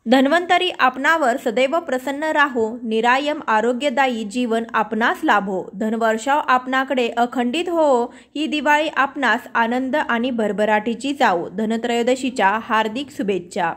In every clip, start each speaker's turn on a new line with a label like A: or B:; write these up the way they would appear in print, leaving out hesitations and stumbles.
A: धन्वंतरी आपणावर सदैव प्रसन्न राहो, निरायम आरोग्यदायी जीवन आपणास लाभो, धनवर्षाव आपणाकडे अखंडित हो, ही दिवाळी आपणास आनंद आणि भरभराटीची जावो। धनत्रयोदशीच्या हार्दिक शुभेच्छा।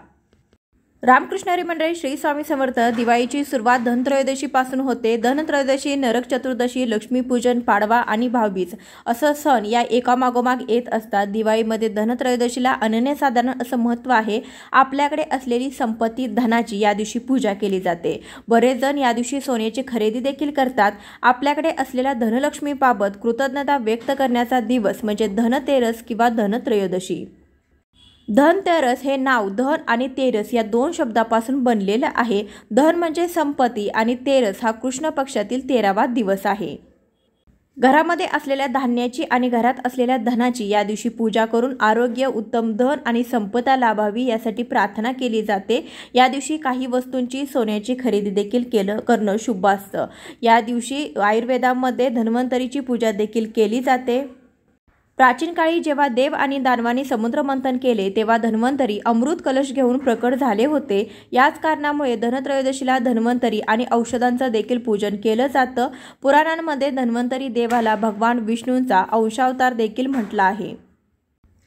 A: रामकृष्ण हरी मंडळी, श्री स्वामी समर्थ। दिवाळीची सुरुवात धनत्रयोदशी पासून होते। धनत्रयोदशी, नरक चतुर्दशी, लक्ष्मीपूजन, पाडवा आणि भाऊबीज असं सण या एकामागोमाग येत असतात। दिवाळीमध्ये धनत्रयोदशीला अनन्यसाधारण असं महत्त्व आहे। आपल्याकडे असलेली संपत्ती धनाची या दिवशी पूजा केली जाते। बरेच जण या दिवशी सोन्याची खरेदी देखील करतात। आपल्याकडे असलेल्या धनलक्ष्मीबाबत कृतज्ञता व्यक्त करण्याचा दिवस म्हणजे धनतेरस किंवा धनत्रयोदशी। धनतेरस हे नाव धन आणि तेरस या दोन शब्दापासून बनलेलं आहे। धन म्हणजे संपत्ती आणि तेरस हा कृष्ण पक्षातील 13वा दिवस आहे। घरामध्ये असलेल्या धान्याची आणि घरात असलेल्या धनाची या दिवशी पूजा करून आरोग्य, उत्तम धन आणि संपदा लाभावी यासाठी प्रार्थना केली जाते। या दिवशी काही वस्तूंची सोन्याची खरेदी देखील करणं शुभ असतं। या दिवशी आयुर्वेदामध्ये धन्वंतरीची पूजा देखील केली जाते। प्राचीन काळी जेव्हा देव आणि दानवांनी समुद्रमंथन केले तेव्हा धन्वंतरी अमृत कलश घेऊन प्रकट झाले होते। याच कारणामुळे धनत्रयोदशीला धन्वंतरी आणि औषधांचं देखील पूजन केलं जातं। पुराणांमध्ये धन्वंतरी देवाला भगवान विष्णूंचा अंशावतार देखील म्हटलं आहे।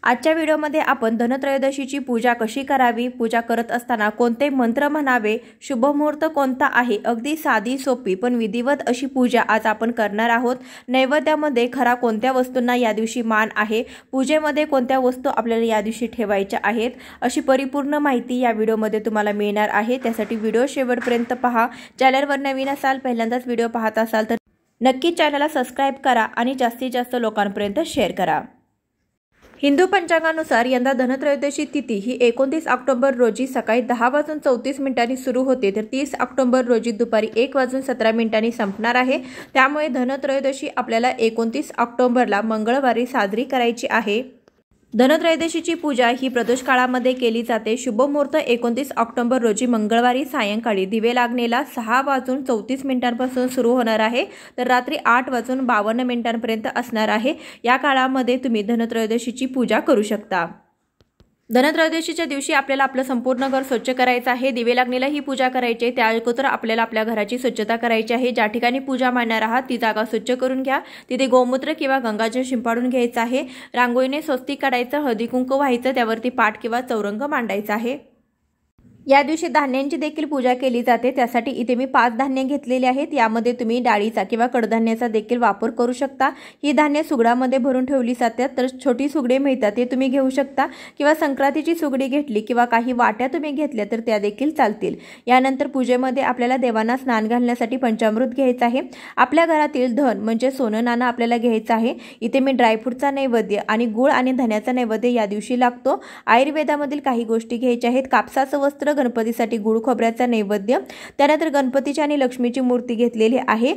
A: आजच्या व्हिडिओमध्ये आपण धनत्रयोदशीची पूजा कशी करावी, पूजा करत असताना कोणते मंत्र म्हणावे, शुभ मुहूर्त कोणता आहे, अगदी साधी सोपी पण विधिवत अशी पूजा आज आपण करणार आहोत। नैवेद्यामध्ये खरा कोणत्या वस्तूंना या दिवशी मान आहे, पूजेमध्ये कोणत्या वस्तू आपल्याला या दिवशी ठेवायच्या आहेत, अशी परिपूर्ण माहिती या व्हिडिओमध्ये तुम्हाला मिळणार आहे। त्यासाठी व्हिडिओ शेवटपर्यंत पहा। चॅनलवर नवीन असाल, पहिल्यांदाच व्हिडिओ पाहत असाल तर नक्की चॅनलला सबस्क्राईब करा आणि जास्तीत जास्त लोकांपर्यंत शेअर करा। हिंदू पंचांगानुसार यंदा धनत्रयोदशी तिथी ही 29 ऑक्टोबर रोजी सकाळी 10:34 सुरू होते तर 30 ऑक्टोबर रोजी दुपारी 1:17 संपणार आहे। त्यामुळे धनत्रयोदशी आपल्याला 29 ऑक्टोबरला मंगळवारी साजरी करायची आहे। धनत्रयोदशीची पूजा ही प्रदोष काळामध्ये केली जाते। शुभ मुहूर्त 29 ऑक्टोबर रोजी मंगळवारी सायंकाळी दिवे लागणेला 6:34 पासून सुरू होणार आहे तर रात्री 8:52 असणार आहे। या काळामध्ये तुम्ही धनत्रयोदशीची पूजा करू शकता। धनत्रयोदशीच्या दिवशी आपल्याला आपलं संपूर्ण घर स्वच्छ करायचं आहे। दिवे लागणीला ही पूजा करायची आहे। त्या अगोदर आपल्याला आपल्या घराची स्वच्छता करायची आहे। ज्या ठिकाणी पूजा मांडणार आहात ती जागा स्वच्छ करून घ्या। तिथे गोमूत्र किंवा गंगाजल शिंपडून घ्यायचं आहे। रांगोळीने स्वस्तिक काढायचं, हळदी कुंकू व्हायचं, त्यावरती पाट किंवा चौरंग मांडायचा आहे। या दिवशी धान्यांची देखील पूजा केली जाते। त्यासाठी इथे मी 5 धान्य घेतलेले आहेत। यामध्ये तुम्ही डाळीचा किंवा कडधान्याचा देखील वापर करू शकता। ही धान्य सुगडामध्ये भरून ठेवली जातात, तर छोटी सुगडे मिळतात ते तुम्ही घेऊ शकता किंवा संक्रांतीची सुगडी घेतली किंवा काही वाट्या तुम्ही घेतल्या तर त्या देखील चालतील। यानंतर पूजेमध्ये आपल्याला देवांना स्नान घालण्यासाठी पंचामृत घ्यायचं आहे। आपल्या घरातील धन म्हणजे सोनं नाणं आपल्याला घ्यायचं आहे। इथे मी ड्रायफ्रूटचा नैवेद्य आणि गुळ आणि धन्याचा नैवेद्य या दिवशी लागतो। आयुर्वेदामधील काही गोष्टी घ्यायच्या आहेत। कापसाचं वस्त्र, गणपतीसाठी गुळ खोबऱ्याचा नैवेद्य, त्यानंतर गणपतीची आणि लक्ष्मीची मूर्ती घेतलेली आहे।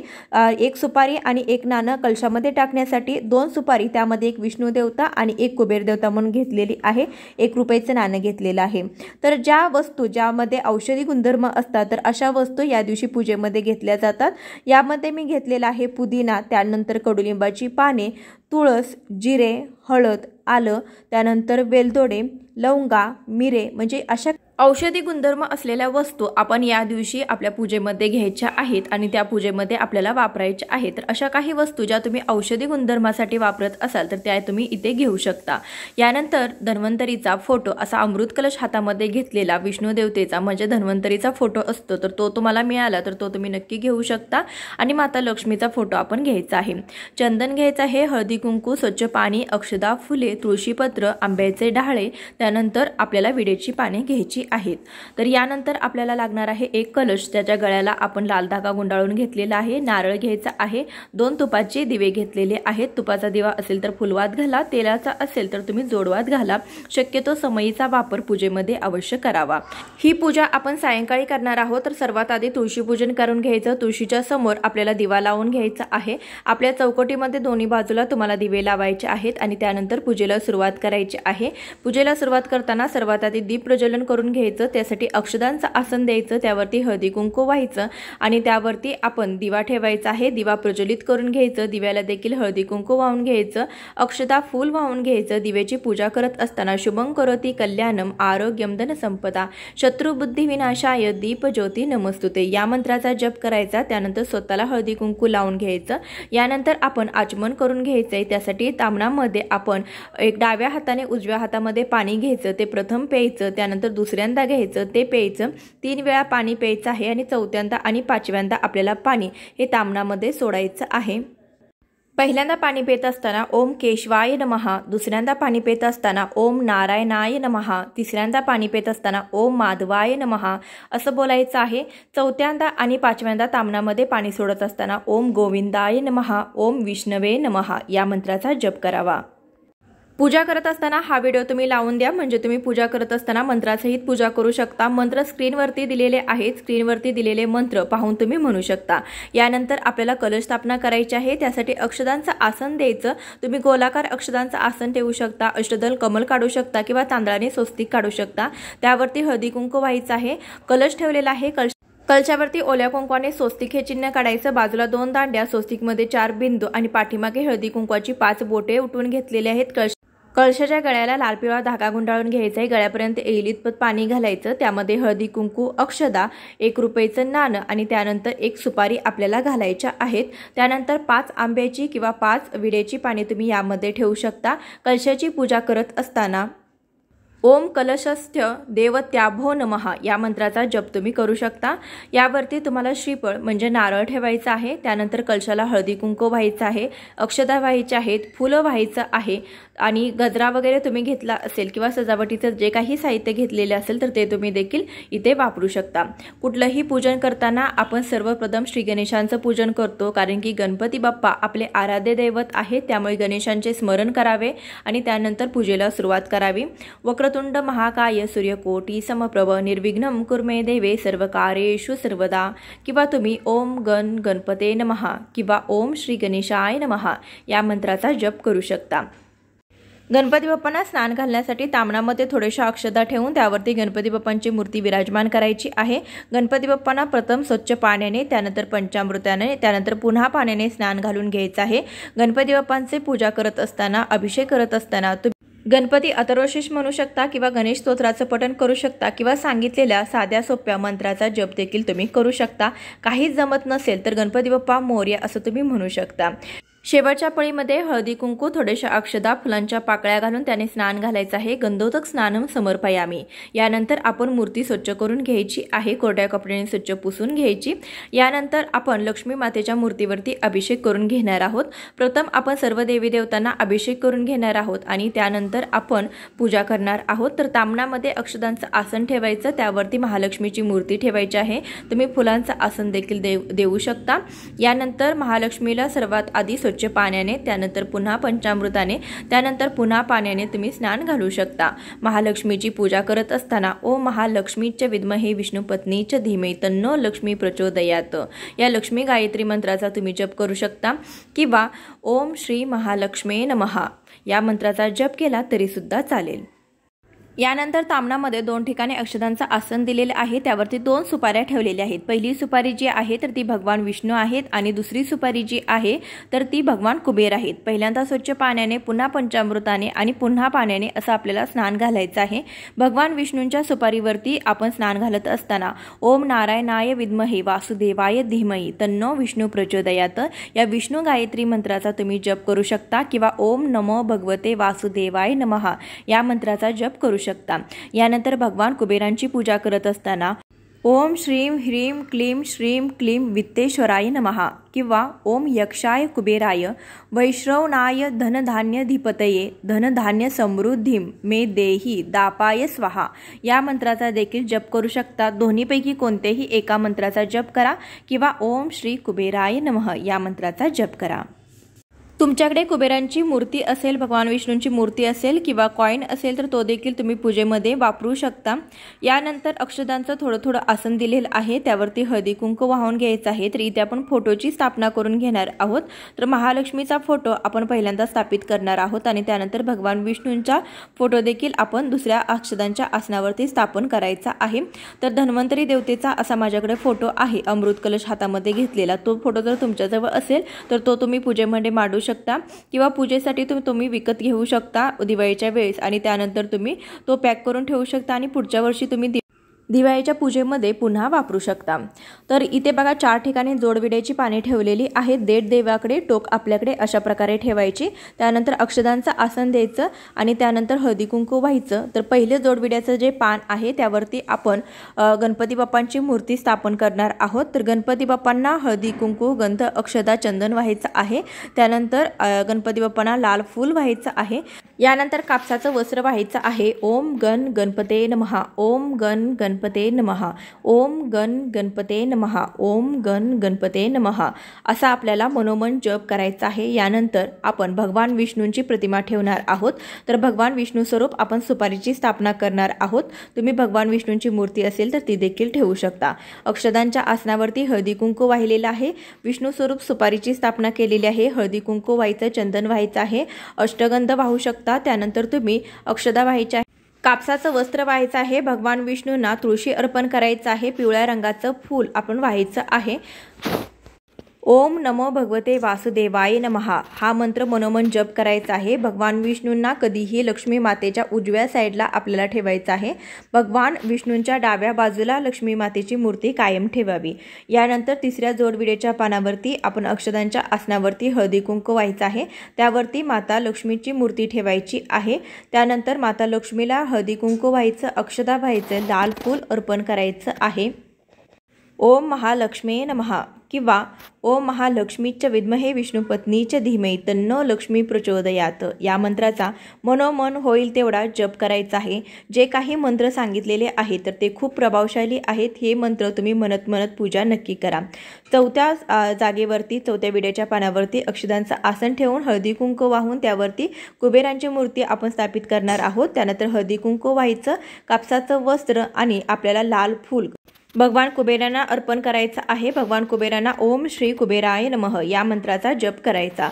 A: 1 सुपारी आणि 1 नाणं कलशामध्ये टाकण्यासाठी, 2 सुपारी, त्यामध्ये 1 विष्णू देवता आणि 1 कुबेर देवता म्हणून घेतलेली आहे। 1 रुपयाचं नाणं घेतलेलं आहे। तर ज्या वस्तू ज्यामध्ये औषधी गुणधर्म असतात तर अशा वस्तू या दिवशी पूजेमध्ये घेतल्या जातात। यामध्ये मी घेतलेला आहे पुदिना, त्यानंतर कडुलिंबाची पाने, तुळस, जिरे, हळद, आलं, त्यानंतर वेलदोडे, लवंगा, मिरे म्हणजे अशा औषधी गुणधर्म असलेल्या वस्तू आपण या दिवशी आपल्या पूजेमध्ये घ्यायच्या आहेत आणि त्या पूजेमध्ये आपल्याला वापरायच्या आहेत। तर अशा काही वस्तू ज्या तुम्ही औषधी गुणधर्मासाठी वापरत असाल तर त्या तुम्ही इथे घेऊ शकता। यानंतर धन्वंतरीचा फोटो असा अमृत कलश हातामध्ये घेतलेला विष्णू देवतेचा म्हणजे धन्वंतरीचा फोटो असतो तर तो तुम्हाला मिळाला तर तो तुम्ही नक्की घेऊ शकता। आणि माता लक्ष्मीचा फोटो आपण घ्यायचा आहे। चंदन घ्यायचं आहे, हळदी कुंकू, स्वच्छ पाणी, अक्षदा, फुले, तुळशीपत्र, आंब्याचे डहाळे, त्यानंतर आपल्याला विड्याची पाने घ्यायची आहेत। तर यानंतर आपल्याला लागणार आहे 1 कलश, त्याच्या गळ्याला आपण लाल धागा गुंडाळून घेतलेला आहे। नारळ घ्यायचा आहे, 2 तुपाचे दिवे घेतलेले आहेत। तुपाचा दिवा असेल तर फुलवात घाला, तेलाचा असेल तर तुम्ही जोडवात घाला। शक्यतो समईचा वापर पूजेमध्ये अवश्य करावा। ही पूजा आपण सायंकाळी करणार आहोत तर सर्वात आधी तुळशी पूजन करून घ्यायचं। तुळशीच्या समोर आपल्याला दिवा लावून घ्यायचा आहे। आपल्या चौकटीमध्ये दोन्ही बाजूला तुम्हाला दिवे लावायचे आहेत आणि त्यानंतर पूजेला सुरुवात करायची आहे। पूजेला सुरुवात करताना सर्वात आधी दीप प्रज्वलन करून लावून घ्यायचं। त्यासाठी अक्षदांचं आसन द्यायचं, त्यावरती हळदी कुंकू व्हायचं आणि त्यावरती आपण दिवा ठेवायचा आहे। दिवा प्रज्वलित करून घ्यायचं, दिव्याला देखील हळदी कुंकू वाहून घ्यायचं, अक्षदा फूल वाहून घ्यायचं। दिव्याची पूजा करत असताना शुभं करोति कल्याणम आरोग्यम धन संपदा शत्रुबुद्धी विनाशाय दीप ज्योती नमस्तुते या मंत्राचा जप करायचा। त्यानंतर स्वतःला हळदी कुंकू लावून घ्यायचं। यानंतर आपण आचमन करून घ्यायचंय। त्यासाठी तामणामध्ये आपण एक डाव्या हाताने उजव्या हातामध्ये पाणी घ्यायचं, ते प्रथम प्यायचं, त्यानंतर दुसऱ्यांदा घ्यायचं, ते प्यायचं, 3 वेळा पाणी प्यायचं आहे आणि चौथ्यांदा आणि 5व्यांदा आपल्याला पाणी हे तामणामध्ये सोडायचं आहे। पहिल्यांदा पाणी पित असताना ओम केशवाय नमः, दुसऱ्यांदा पाणी पित असताना ओम नारायणाय नमः, तिसऱ्यांदा पाणी पित असताना ओम माधवाय नमः असं बोलायचं आहे। चौथ्यांदा आणि 5व्यांदा तामणामध्ये पाणी सोडत असताना ओम गोविंदाय नमः, ओम विष्णवे नमः या मंत्राचा जप करावा। पूजा करत असताना हा व्हिडिओ तुम्ही लावून द्या, म्हणजे तुम्ही पूजा करत असताना मंत्रासहित पूजा करू शकता। मंत्र स्क्रीनवरती दिलेले आहेत, स्क्रीनवरती दिलेले मंत्र पाहून तुम्ही म्हणू शकता। यानंतर आपल्याला कलश स्थापना करायची आहे। त्यासाठी अक्षदांचं आसन द्यायचं। तुम्ही गोलाकार अक्षदांचं आसन ठेवू शकता, अष्टदल कमल काढू शकता किंवा तांदळाने स्वस्तिक काढू शकता। त्यावरती हळदी कुंकू व्हायचं आहे। कलश ठेवलेला आहे, कलशावरती ओल्या कुंकवाने स्वस्तिक हे चिन्ह काढायचं। बाजूला 2 दांड्या, स्वस्तिकमध्ये 4 बिंदू आणि पाठीमागे हळदी कुंकवाची 5 बोटे उठवून घेतलेले आहेत। कळशाच्या गळ्याला लाल पिवळा धागा गुंडाळून घ्यायचा आहे। गळ्यापर्यंत येईल इतपत पाणी घालायचं, त्यामध्ये हळदी कुंकू, अक्षदा, 1 रुपयाचं नाणं आणि त्यानंतर 1 सुपारी आपल्याला घालायच्या आहेत। त्यानंतर 5 आंब्याची किंवा 5 विड्याची पाने तुम्ही यामध्ये ठेवू शकता। कलशाची पूजा करत असताना ओम कलशस्थ्य देवत्याभो नमः या मंत्राचा जप तुम्ही करू शकता। यावरती तुम्हाला श्रीफळ म्हणजे नारळ ठेवायचं आहे। त्यानंतर कलशाला हळदी कुंकू व्हायचं आहे, अक्षदा व्हायच्या आहेत, फुलं व्हायचं आहे आणि गजरा वगैरे तुम्ही घेतला असेल किंवा सजावटीचं जे काही साहित्य घेतलेले असेल तर ते तुम्ही देखील इथे वापरू शकता। कुठलंही पूजन करताना आपण सर्वप्रथम श्री गणेशांचं पूजन करतो, कारण की गणपती बाप्पा आपले आराध्य दैवत आहेत। त्यामुळे गणेशांचे स्मरण करावे आणि त्यानंतर पूजेला सुरुवात करावी। वक्रतुंड महाकाय सूर्यकोटी समप्रभ निर्विघ्नं कुर्मे देवे सर्वकार्येषु सर्वदा किंवा तुम्ही ओम गणपते नमः किंवा ओम श्री गणेशाय नमः या मंत्राचा जप करू शकता। गणपती बाप्पांना स्नान घालण्यासाठी तामणामध्ये थोड्याशा अक्षदा ठेवून त्यावरती गणपती बाप्पांची मूर्ती विराजमान करायची आहे। गणपती बाप्पांना प्रथम स्वच्छ पाण्याने, त्यानंतर पंचामृताने, त्यानंतर पुन्हा पाण्याने स्नान घालून घ्यायचं आहे। गणपती बाप्पांचे पूजा करत असताना, अभिषेक करत असताना गणपती अथर्वशीर्ष म्हणू शकता किंवा गणेश स्तोत्राचं पठण करू शकता किंवा सांगितलेल्या साध्या सोप्या मंत्राचा जप देखील तुम्ही करू शकता। काहीच जमत नसेल तर गणपती बाप्पा मोरया असं तुम्ही म्हणू शकता। शेवटच्या पळीमध्ये हळदी कुंकू, थोडेशा अक्षदा, फुलांच्या पाकळ्या घालून त्याने स्नान घालायचं आहे। गंधोदक स्नानम समर्पयामी। यानंतर आपण मूर्ती स्वच्छ करून घ्यायची आहे, कोरड्या कपड्याने स्वच्छ पुसून घ्यायची। यानंतर आपण लक्ष्मी मातेच्या मूर्तीवरती अभिषेक करून घेणार आहोत। प्रथम आपण सर्व देवी देवतांना अभिषेक करून घेणार आहोत आणि त्यानंतर आपण पूजा करणार आहोत। तर तामणामध्ये अक्षदांचं आसन ठेवायचं, त्यावरती महालक्ष्मीची मूर्ती ठेवायची आहे। तुम्ही फुलांचं आसन देखील देऊ शकता। यानंतर महालक्ष्मीला सर्वात आधी स्वच्छ पाण्याने, त्यानंतर पुन्हा पंचामृताने, त्यानंतर पुन्हा पाण्याने तुम्ही स्नान घालू शकता। महालक्ष्मीची पूजा करत असताना ओम महालक्ष्मीच विद्महे विष्णुपत्नीच धीमे तन्नो लक्ष्मी प्रचोदयात या लक्ष्मी गायत्री मंत्राचा तुम्ही जप करू शकता किंवा ओम श्री महालक्ष्मे नमः या मंत्राचा जप केला तरी सुद्धा चालेल। यानंतर तामणामध्ये 2 ठिकाणी अक्षदांचं आसन दिलेले आहे, त्यावरती 2 सुपाऱ्या ठेवलेल्या आहेत। पहिली सुपारी जी आहे तर ती भगवान विष्णू आहेत आणि दुसरी सुपारी जी आहे तर ती भगवान कुबेर आहेत। पहिल्यांदा स्वच्छ पाण्याने, पुन्हा पंचामृताने आणि पुन्हा पाण्याने असं आपल्याला स्नान घालायचं आहे। भगवान विष्णूंच्या सुपारीवरती आपण स्नान घालत असताना ओम नारायणाय विद्महे वासुदेवाय धीमहि तन्नो विष्णू प्रचोदयात या विष्णू गायत्री मंत्राचा तुम्ही जप करू शकता किंवा ओम नमो भगवते वासुदेवाय नमः या मंत्राचा जप करू शकता। यानंतर भगवान कुबेरांची पूजा करत असताना ओम श्रीम ह्रीम क्लीम श्रीम क्लीम वित्तेश्वराय नमः किंवा ओम यक्षाय कुबेराय वैश्रवणाय धनधान्यधिपतये धनधान्य समृद्धिं मे देही दापाय स्वाहा या मंत्राचा देखील जप करू शकता। दोन्हीपैकी कोणतेही एका मंत्राचा जप करा किंवा ओम श्री कुबेराय नमः या मंत्राचा जप करा। तुमच्याकडे कुबेरांची मूर्ती असेल, भगवान विष्णूंची मूर्ती असेल किंवा कॉईन असेल तर तो देखील तुम्ही पूजेमध्ये वापरू शकता। यानंतर अक्षदांचं थोडं थोडं आसन दिलेलं आहे, त्यावरती हळदी कुंकू वाहून घ्यायचं आहे। तर इथे आपण फोटोची स्थापना करून घेणार आहोत। तर महालक्ष्मीचा फोटो आपण पहिल्यांदा स्थापित करणार आहोत आणि त्यानंतर भगवान विष्णूंचा फोटो देखील आपण दुसऱ्या अक्षदांच्या आसनावरती स्थापन करायचा आहे। तर धन्वंतरी देवतेचा असा माझ्याकडे फोटो आहे, अमृत कलश हातामध्ये घेतलेला। तो फोटो जर तुमच्याजवळ असेल तर तो तुम्ही पूजेमध्ये मांडू शकता किंवा पूजेसाठी तुम्ही विकत घेऊ शकता दिवाळीच्या वेळेस आणि त्यानंतर तुम्ही तो पॅक करून ठेवू शकता आणि पुढच्या वर्षी तुम्ही दिवाळीच्या पूजेमध्ये पुन्हा वापरू शकता। तर इथे बघा 4 ठिकाणी जोडविड्याची पाने ठेवलेली आहेत। देठ देवाकडे, टोक आपल्याकडे अशा प्रकारे ठेवायची। त्यानंतर अक्षदांचं आसन द्यायचं आणि त्यानंतर हळदी कुंकू व्हायचं। तर पहिले जोडविड्याचं जे पान आहे त्यावरती आपण गणपती बाप्पांची मूर्ती स्थापन करणार आहोत। तर गणपती बाप्पांना हळदी कुंकू, गंध, अक्षदा, चंदन व्हायचं आहे। त्यानंतर गणपती बाप्पांना लाल फूल व्हायचं आहे। यानंतर कापसाचं वस्त्र व्हायचं आहे। ओम गण गणपते नमः, ओम गण गणपते नमः, ओम गण गणपते नमः, ओम गण गणपते नमः असा आपल्याला मनोमन जप करायचा आहे। यानंतर आपण भगवान विष्णूंची प्रतिमा ठेवणार आहोत। तर भगवान विष्णू स्वरूप आपण सुपारीची स्थापना करणार आहोत। तुम्ही भगवान विष्णूंची मूर्ती असेल तर ती देखील ठेवू शकता। अक्षदांच्या आसनावरती हळदी कुंकू वाहिलेला आहे। विष्णू स्वरूप सुपारीची स्थापना केलेली आहे। हळदी कुंकू व्हायचं, चंदन व्हायचं आहे, अष्टगंध वाहू शकता। त्यानंतर तुम्ही अक्षदा व्हायच्या आहे, कापसाचं वस्त्र व्हायचं आहे। भगवान विष्णूंना तुळशी अर्पण करायचं आहे। पिवळ्या रंगाचं फूल आपण व्हायचं आहे। ओम नमो भगवते वासुदेवाय नमः हा मंत्र मनोमन जप करायचा आहे। भगवान विष्णूंना कधीही लक्ष्मी मातेच्या उजव्या साईडला आपल्याला ठेवायचं आहे। भगवान विष्णूंच्या डाव्या बाजूला लक्ष्मी मातेची मूर्ती कायम ठेवावी। यानंतर तिसऱ्या जोडविड्याच्या पानावरती आपण अक्षदांच्या आसनावरती हळदी कुंकू व्हायचं आहे। त्यावरती माता लक्ष्मीची मूर्ती ठेवायची आहे। त्यानंतर माता लक्ष्मीला हळदी कुंकू व्हायचं, अक्षदा व्हायचं, लाल फूल अर्पण करायचं आहे। ओम महालक्ष्मी नमः किंवा ओम महालक्ष्मीच विद्महे विष्णुपत्नीच धीमहि तन्नो लक्ष्मी प्रचोदयात या मंत्राचा मनोमन होईल तेवढा जप करायचा आहे। जे काही मंत्र सांगितलेले आहेत तर ते खूप प्रभावशाली आहेत। हे मंत्र तुम्ही म्हणत म्हणत पूजा नक्की करा। चौथ्या जागेवरती, चौथ्या विड्याच्या पानावरती अक्षदांचं आसन ठेवून हळदी कुंकू वाहून त्यावरती कुबेरांची मूर्ती आपण स्थापित करणार आहोत। त्यानंतर हळदी कुंकू व्हायचं, कापसाचं वस्त्र आणि आपल्याला लाल फूल भगवान कुबेरांना अर्पण करायचं आहे। भगवान कुबेरांना ओम श्री कुबेराय नमः या मंत्राचा जप करायचा।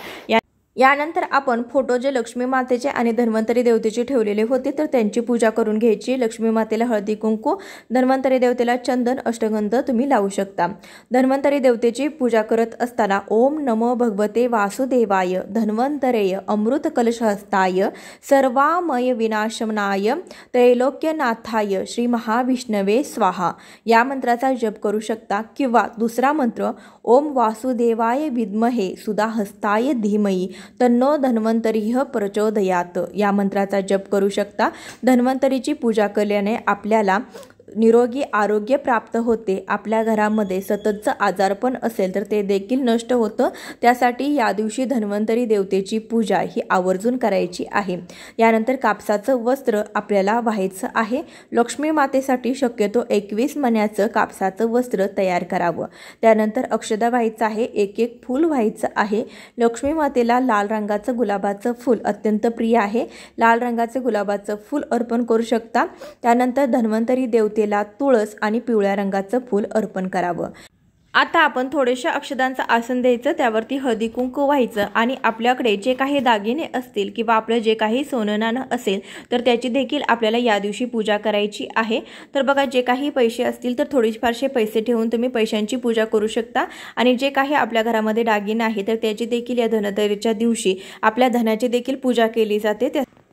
A: यानंतर आपण फोटो जे लक्ष्मी मातेचे आणि धन्वंतरी देवतेचे ठेवलेले होते तर त्यांची पूजा करून घ्यायची। लक्ष्मी मातेला हळदी कुंकू, धन्वंतरी देवतेला चंदन, अष्टगंध तुम्ही लावू शकता। धन्वंतरी देवतेची पूजा करत असताना ओम नमो भगवते वासुदेवाय धन्वंतरेय अमृत कलशहस्ताय सर्वामय विनाशनाय त्रैलोक्यनाथाय श्री महाविष्णवे स्वाहा या मंत्राचा जप करू शकता। किंवा दुसरा मंत्र ओम वासुदेवाय विद्महे सुधाहस्ताय धीमहि तन्नो धन्वंतरीह प्रचोदयात या मंत्राचा जप करू शकता। धन्वंतरीची पूजा केल्याने आपल्याला निरोगी आरोग्य प्राप्त होते। आपल्या घरामध्ये सततचं आजारपण असेल तर ते देखील नष्ट होतं। त्यासाठी या दिवशी धन्वंतरी देवतेची पूजा ही आवर्जून करायची आहे। यानंतर कापसाचं वस्त्र आपल्याला व्हायचं आहे। लक्ष्मी मातेसाठी शक्यतो 21 मण्याचं कापसाचं वस्त्र तयार करावं। त्यानंतर अक्षदा व्हायचं आहे, एक एक फूल व्हायचं आहे। लक्ष्मी मातेला लाल रंगाचं गुलाबाचं फूल अत्यंत प्रिय आहे। लाल रंगाचं गुलाबाचं फूल अर्पण करू शकता। त्यानंतर धन्वंतरी देवतेला तुळस आणि पिवळ्या रंगाचं फूल अर्पण करावं। आता आपण थोडेशा अक्षदांचं आसन द्यायचं, त्यावरती हळदी कुंकू व्हायचं आणि आपल्याकडे जे काही दागिने असतील किंवा आपलं जे काही सोनं नाणं असेल तर त्याची देखील आपल्याला या दिवशी पूजा करायची आहे। तर बघा, जे काही पैसे असतील तर थोडेफारसे पैसे ठेवून तुम्ही पैशांची पूजा करू शकता आणि जे काही आपल्या घरामध्ये दागिने आहे तर त्याची देखील या धनतेरसच्या दिवशी आपल्या धनाची देखील पूजा केली जाते।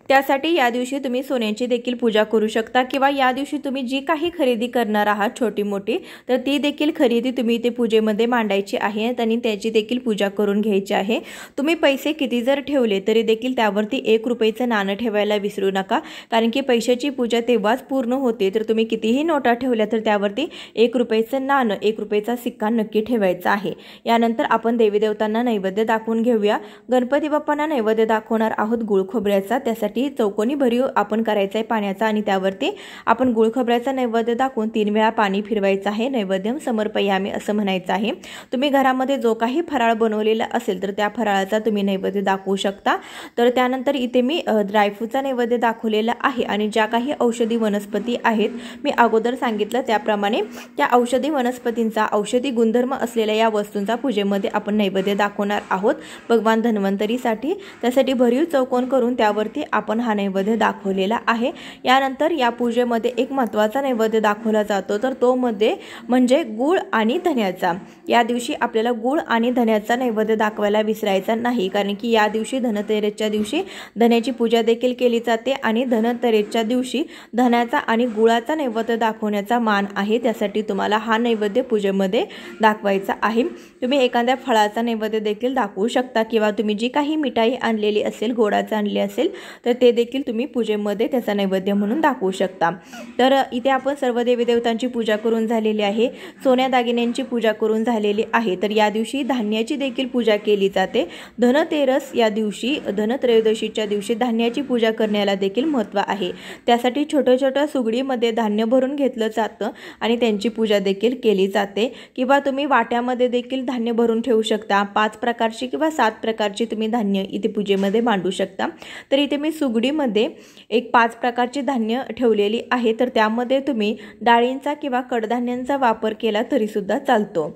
A: त्यासाठी या दिवशी तुम्ही सोन्याची देखील पूजा करू शकता किंवा या दिवशी तुम्ही जी काही खरेदी करणार आहात छोटी मोठी तर ती देखील खरेदी तुम्ही इथे पूजेमध्ये मांडायची आहे आणि त्याची देखील पूजा करून घ्यायची आहे। तुम्ही पैसे किती जर ठेवले तरी देखील त्यावरती 1 रुपयाचं नाणं ठेवायला विसरू नका, कारण की पैशाची पूजा तेव्हाच पूर्ण होते। तर तुम्ही कितीही नोटा ठेवल्या तर त्यावरती 1 रुपयाचं नाणं, 1 रुपयाचा सिक्का नक्की ठेवायचा आहे। यानंतर आपण देवी देवतांना नैवेद्य दाखवून घेऊया। गणपती बाप्पांना नैवेद्य दाखवणार आहोत गुळ खोबऱ्याचा। त्यासाठी त्यासाठी चौकोनी भरीव आपण करायचा आहे पाण्याचा आणि त्यावरती आपण गुळ खोबऱ्याचा नैवेद्य दाखवून 3 वेळा पाणी फिरवायचं आहे। नैवेद्यम समर्पयामी असं म्हणायचं आहे। तुम्ही घरामध्ये जो काही फराळ बनवलेला असेल तर त्या फराळाचा तुम्ही नैवेद्य दाखवू शकता। तर त्यानंतर इथे मी ड्रायफ्रूटचा नैवेद्य दाखवलेला आहे आणि ज्या काही औषधी वनस्पती आहेत मी अगोदर सांगितलं त्याप्रमाणे त्या औषधी वनस्पतींचा औषधी गुणधर्म असलेल्या या वस्तूंचा पूजेमध्ये आपण नैवेद्य दाखवणार आहोत भगवान धन्वंतरीसाठी। त्यासाठी भरीव चौकोन करून त्यावरती आपण हा नैवेद्य दाखवलेला आहे। यानंतर या पूजेमध्ये एक महत्त्वाचा नैवेद्य दाखवला जातो तर तो म्हणजे गुळ आणि धन्याचा। या दिवशी आपल्याला गुळ आणि धन्याचा नैवेद्य दाखवायला विसरायचा नाही, कारण की या दिवशी धनतेरसच्या दिवशी धन्याची पूजा देखील केली जाते आणि धनतेरसच्या दिवशी धन्याचा आणि गुळाचा नैवेद्य दाखवण्याचा मान आहे। त्यासाठी तुम्हाला हा नैवेद्य पूजेमध्ये दाखवायचा आहे। तुम्ही एखाद्या फळाचा नैवेद्य देखील दाखवू शकता किंवा तुम्ही जी काही मिठाई आणलेली असेल, गोडाचं आणले असेल तर ते देखील तुम्ही पूजेमध्ये त्याचा नैवेद्य म्हणून दाखवू शकता। तर इथे आपण सर्व देवी देवतांची पूजा करून झालेली आहे, सोन्या दागिन्यांची पूजा करून झालेली आहे। तर या दिवशी धान्याची देखील पूजा केली जाते। धनतेरस या दिवशी धनत्रयोदशीच्या दिवशी धान्याची पूजा करण्याला देखील महत्त्व आहे। त्यासाठी छोट्या छोट्या सुगडीमध्ये धान्य भरून घेतलं जातं आणि त्यांची पूजा देखील केली जाते किंवा तुम्ही वाट्यामध्ये देखील धान्य भरून ठेवू शकता। 5 प्रकारची किंवा 7 प्रकारची तुम्ही धान्य इथे पूजेमध्ये मांडू शकता। तर इथे मी सुगडीमध्ये एक 5 प्रकारची धान्य ठेवलेली आहे, तर त्यामध्ये तुम्ही डाळींचा किंवा कडधान्यांचा वापर केला तरी सुद्धा चालतो।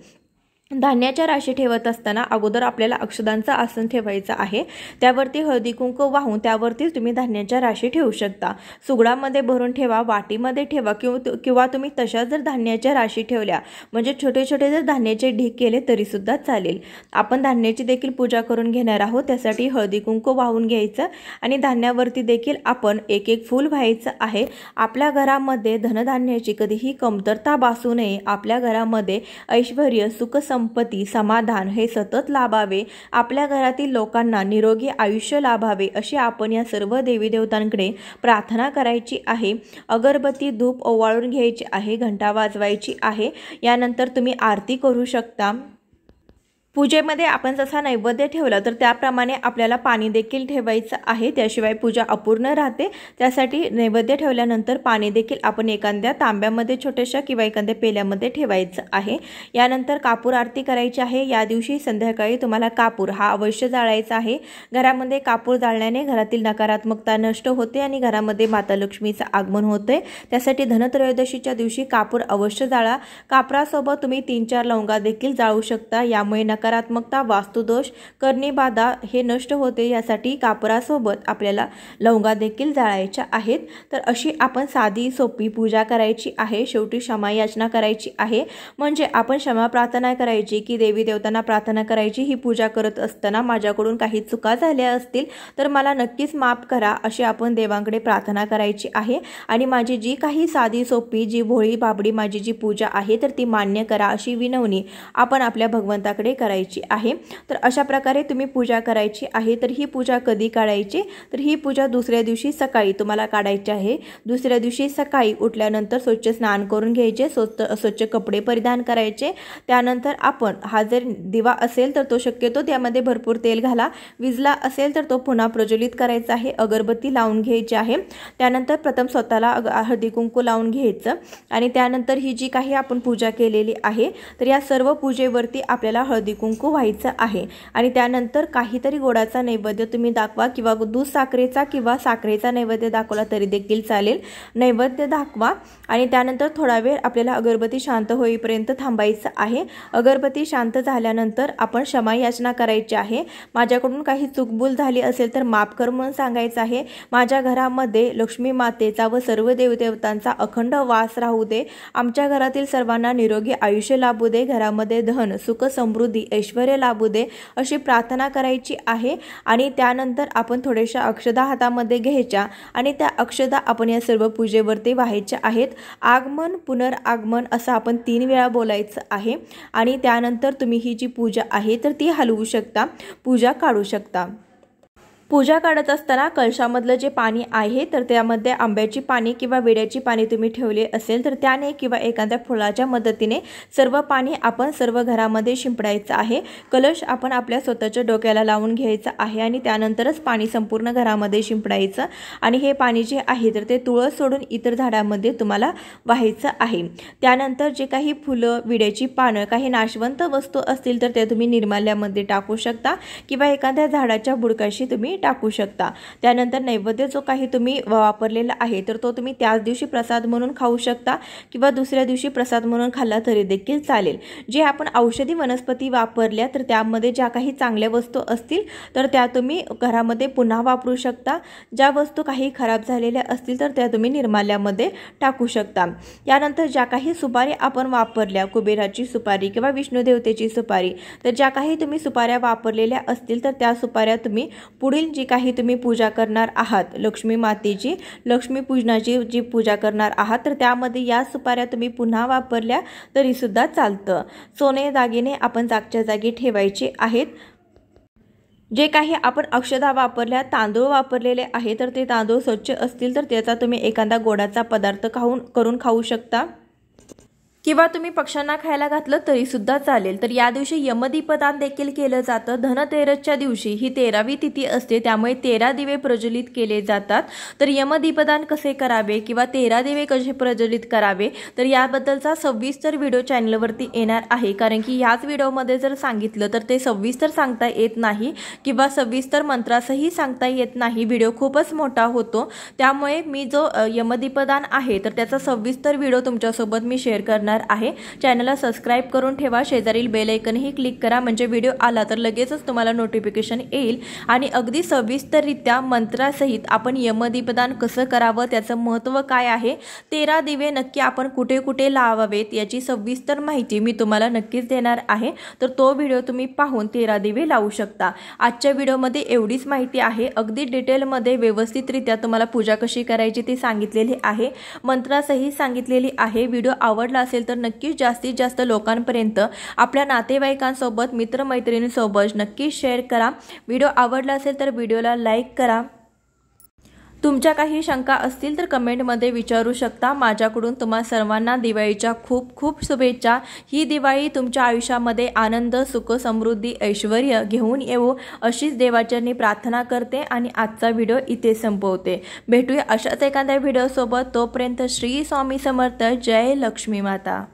A: धान्याच्या राशी ठेवत असताना अगोदर आपल्याला अक्षदांचा आसन ठेवायचं आहे, त्यावरती हळदी कुंकू वाहून त्यावरतीच तुम्ही धान्याच्या राशी ठेवू शकता। सुगडामध्ये भरून ठेवा, वाटीमध्ये ठेवा किंवा तुम्ही तशा जर धान्याच्या राशी ठेवल्या म्हणजे छोटे छोटे जर धान्याचे ढीग केले तरी सुद्धा चालेल। आपण धान्याची देखील पूजा करून घेणार आहोत, त्यासाठी हळदी कुंकू वाहून घ्यायचं आणि धान्यावरती देखील आपण एक एक फूल व्हायचं आहे। आपल्या घरामध्ये धनधान्याची कधीही कमतरता भासू नये, आपल्या घरामध्ये ऐश्वर्य, सुख, संपत्ती, समाधान हे सतत लाभावे, आपल्या घरातील लोकांना निरोगी आयुष्य लाभावे अशी आपण या सर्व देवी देवतांकडे प्रार्थना करायची आहे। अगरबत्ती धूप ओवाळून घ्यायची आहे, घंटा वाजवायची आहे। यानंतर तुम्ही आरती करू शकता। पूजेमध्ये आपण जसा नैवेद्य ठेवला तर त्याप्रमाणे आपल्याला पाणी देखील ठेवायचं आहे, त्याशिवाय पूजा अपूर्ण राहते। त्यासाठी नैवेद्य ठेवल्यानंतर पाणी देखील आपण एखाद्या तांब्यामध्ये छोट्याशा किंवा एखाद्या पेल्यामध्ये ठेवायचं आहे। यानंतर कापूर आरती करायची आहे। या दिवशी संध्याकाळी तुम्हाला कापूर हा अवश्य जाळायचा आहे। घरामध्ये कापूर जाळल्याने घरातील नकारात्मकता नष्ट होते आणि घरामध्ये माता लक्ष्मीचं आगमन होते। त्यासाठी धनत्रयोदशीच्या दिवशी कापूर अवश्य जाळा। कापरासोबत तुम्ही 3-4 लवंगा देखील जाळू शकता, यामुळे नकारात्मकता, वास्तुदोष, करणी बाधा हे नष्ट होते। यासाठी कापरासोबत आपल्याला लवंगा देखील जाळायच्या आहेत। तर अशी आपण साधी सोपी पूजा करायची आहे। शेवटी क्षमा याचना करायची आहे, म्हणजे आपण क्षमा प्रार्थना करायची की देवी देवतांना प्रार्थना करायची, ही पूजा करत असताना माझ्याकडून काही चुका झाल्या असतील तर मला नक्कीच माफ करा अशी आपण देवांकडे प्रार्थना करायची आहे। आणि माझी जी काही साधी सोपी जी भोळी बाबडी माझी जी पूजा आहे तर ती मान्य करा अशी विनवणी आपण आपल्या भगवंताकडे करायची आहे। तर अशा प्रकारे तुम्ही पूजा करायची आहे। तर ही पूजा कधी काढायची, तर ही पूजा दुसऱ्या दिवशी सकाळी तुम्हाला काढायची आहे। दुसऱ्या दिवशी सकाळी उठल्यानंतर स्वच्छ स्नान करून घ्यायचे, स्वच्छ कपडे परिधान करायचे। त्यानंतर आपण हा जर दिवा असेल तर तो शक्यतो त्यामध्ये भरपूर तेल घाला, विजला असेल तर तो पुन्हा प्रज्वलित करायचा आहे। अगरबत्ती लावून घ्यायची आहे। त्यानंतर प्रथम स्वतःला हळदी कुंकू लावून घ्यायचं आणि त्यानंतर ही जी काही आपण पूजा केलेली आहे तर या सर्व पूजेवरती आपल्याला हळदी कुंकू व्हायचं आहे। आणि त्यानंतर काहीतरी गोडाचा नैवेद्य तुम्ही दाखवा किंवा दूध साखरेचा किंवा साखरेचा नैवेद्य दाखवला तरी देखील चालेल। नैवेद्य दाखवा आणि त्यानंतर थोडा वेळ आपल्याला अगरबत्ती शांत होईपर्यंत थांबायचं आहे। अगरबत्ती शांत झाल्यानंतर आपण क्षमा याचना करायची आहे। माझ्याकडून काही चूकभूल झाली असेल तर माफ कर म्हणून सांगायचं आहे। माझ्या घरामध्ये लक्ष्मी मातेचा व सर्व देवदेवतांचा अखंड वास राहू दे, आमच्या घरातील सर्वांना निरोगी आयुष्य लाभू दे, घरामध्ये धन, सुख, समृद्धी, ऐश्वर्य लाभू दे अशी प्रार्थना करायची आहे। आणि त्यानंतर आपण थोड्याशा अक्षदा हातामध्ये घ्यायच्या आणि त्या अक्षदा आपण या सर्व पूजेवरती व्हायच्या आहेत। आगमन पुनरागमन असं आपण 3 वेळा बोलायचं आहे आणि त्यानंतर तुम्ही ही जी पूजा आहे तर ती हलवू शकता, पूजा काढू शकता। पूजा काढत असताना कलशामधलं जे पाणी आहे तर त्यामध्ये आंब्याची पाने किंवा विड्याची पाने तुम्ही ठेवले असेल तर त्याने किंवा एखाद्या फुलाच्या मदतीने सर्व पाणी आपण सर्व घरामध्ये शिंपडायचं आहे। कलश आपण आपल्या स्वतःच्या डोक्याला लावून घ्यायचं आहे आणि त्यानंतरच पाणी संपूर्ण घरामध्ये शिंपडायचं आणि हे पाणी जे आहे तर ते तुळस सोडून इतर झाडांमध्ये तुम्हाला वाहायचं आहे। त्यानंतर जे काही फुलं, विड्याची पानं, काही नाशवंत वस्तू असतील तर ते तुम्ही निर्माल्यामध्ये टाकू शकता किंवा एखाद्या झाडाच्या बुडकाशी तुम्ही टाकू शकता। त्यानंतर नैवेद्य जो काही तुम्ही वापरलेला आहे तर तो तुम्ही त्याच दिवशी प्रसाद म्हणून खाऊ शकता किंवा दुसऱ्या दिवशी प्रसाद म्हणून खाल्ला तरी देखील चालेल। जे आपण औषधी वनस्पती वापरल्या तर त्यामध्ये ज्या काही चांगल्या वस्तू असतील तर त्या तुम्ही घरामध्ये पुन्हा वापरू शकता। ज्या वस्तू काही खराब झालेल्या असतील तर त्या तुम्ही निर्माल्यामध्ये टाकू शकता। यानंतर ज्या काही सुपारी आपण वापरल्या, कुबेराची सुपारी किंवा विष्णू देवतेची सुपारी, तर ज्या काही तुम्ही सुपाऱ्या वापरलेल्या असतील तर त्या सुपाऱ्या तुम्ही पुढील जी काही तुम्ही पूजा करणार आहात, लक्ष्मी मातेची, लक्ष्मी पूजनाची जी पूजा करणार आहात तर त्यामध्ये या सुपाऱ्या तुम्ही पुन्हा वापरल्या तरी सुद्धा चालतं। सोने दागिने आपण जागच्या जागी ठेवायचे आहेत। जे काही आपण अक्षता वापरल्या, तांदूळ वापरलेले आहे तर ते तांदूळ स्वच्छ असतील तर त्याचा तुम्ही एखादा गोडाचा पदार्थ करून खाऊ शकता किंवा तुम्ही पक्ष्यांना खायला घातलं तरी सुद्धा चालेल। तर या दिवशी यमदीपदान देखील केलं जातं। धनतेरसच्या दिवशी ही 13वी तिथी असते, त्यामुळे 13 दिवे प्रज्वलित केले जातात। तर यमदीपदान कसे करावे किंवा 13 दिवे कसे प्रज्वलित करावे तर याबद्दलचा सविस्तर व्हिडिओ चॅनलवरती येणार आहे, कारण की याच व्हिडिओमध्ये जर सांगितलं तर ते सविस्तर सांगता येत नाही किंवा सविस्तर मंत्रासही सांगता येत नाही, व्हिडिओ खूपच मोठा होतो। त्यामुळे मी जो यमदीपदान आहे तर त्याचा सविस्तर व्हिडिओ तुमच्यासोबत मी शेअर करणार आहे। चॅनलला सबस्क्राइब करून ठेवा, शेजारील बेल आयकनही क्लिक करा, म्हणजे व्हिडिओ आला तर लगेचच तुम्हाला नोटिफिकेशन येईल आणि अगदी सविस्तररित्या मंत्रासहित आपण यमदीपदान कसं करावं, त्याचं महत्त्व काय आहे, 13 दिवे नक्की आपण कुठे कुठे लावावेत याची सविस्तर माहिती मी तुम्हाला नक्कीच देणार आहे। तर तो व्हिडिओ तुम्ही पाहून 13 दिवे लावू शकता। आजच्या व्हिडिओमध्ये एवढीच माहिती आहे, अगदी डिटेलमध्ये व्यवस्थितरित्या तुम्हाला पूजा कशी करायची ती सांगितलेली आहे, मंत्रासहित सांगितलेली आहे। व्हिडिओ आवडला असेल तर नक्कीच जास्तीत जास्त लोकांपर्यंत आपल्या नातेवाईकांसोबत, मित्रमैत्रिणींसोबत नक्की शेअर करा। व्हिडिओ आवडला असेल तर व्हिडिओला लाईक करा। तुमच्या काही शंका असतील तर कमेंटमध्ये विचारू शकता। माझ्याकडून तुम्हा सर्वांना दिवाळीच्या खूप खूप शुभेच्छा। ही दिवाळी तुमच्या आयुष्यामध्ये आनंद, सुख, समृद्धी, ऐश्वर्य घेऊन येवो अशीच देवाचरणी प्रार्थना करते आणि आजचा व्हिडिओ इथे संपवते। भेटूया अशाच एखाद्या व्हिडिओसोबत, तोपर्यंत श्री स्वामी समर्थ, जय लक्ष्मी माता।